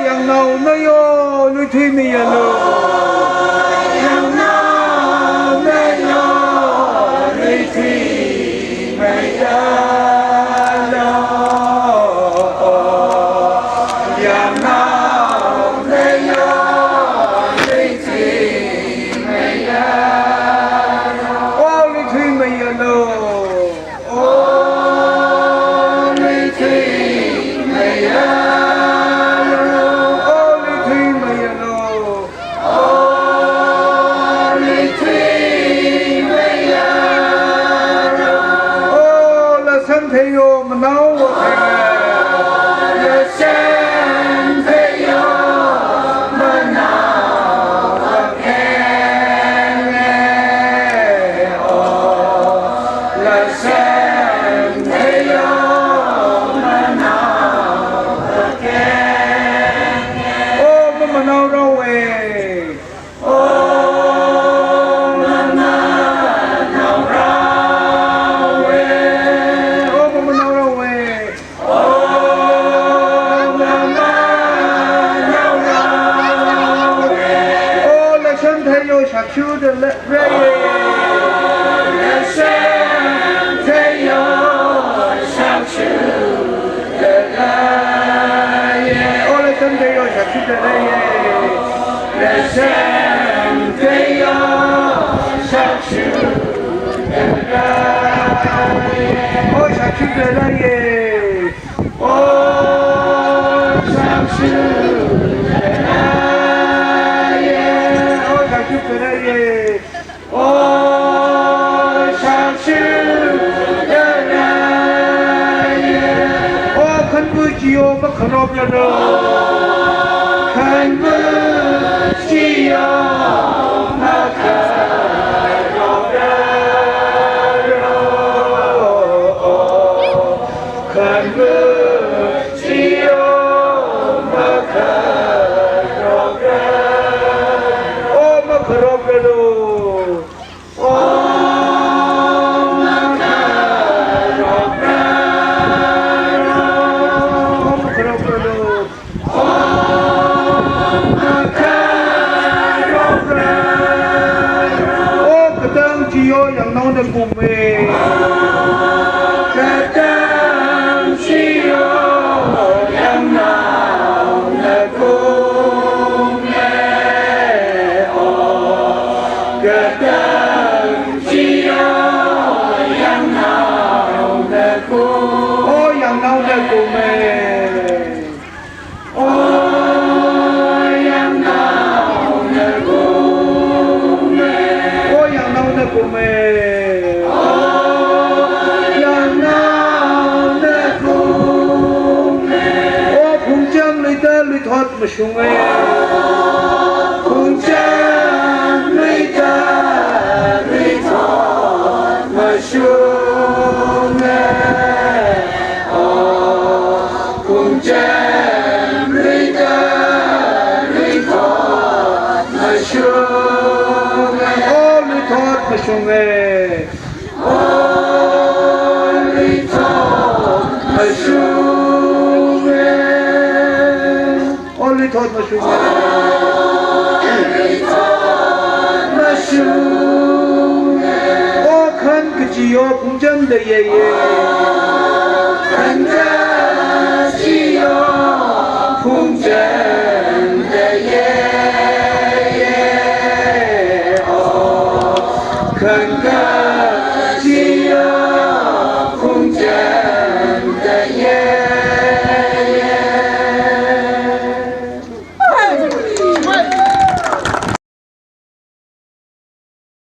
yang nào nơi yo nơi thuy mi ya lo yang nào nơi yo nơi thuy mi ya lo yang nào nơi yo nơi thuy mi ya nơi thuy mi ya lo nơi thuy mi ya Yo mà nấu thành là sen thế yo mà nào khen là sen thế yo mà nào khen mà nào đâu về Chú de le re le sen te yo shak chu de la ye o le sen te yo shak chu de la ye le sen te yo shak chu de la ye o shak chu de la ye o shak chu de la 그래에 오 샤슈야에 오 큰부지요 bakharob야로 큰부지요 bakharob야로 큰부지요 bakharob야로 yang nong de kume kadang sio yang nong de kume kadang sio yang nong de kume yang nong de kume yang nong de kume yang nong de kume lui thoát mà xuống ấy cùng chân lui ta lui thoát mà xuống ấy cùng chân lui ta lui thoát mà xuống ấy lui thoát mà xuống ấy lui thoát mà xuống Only thought mushroom O khan kjiyo punjan de ye khan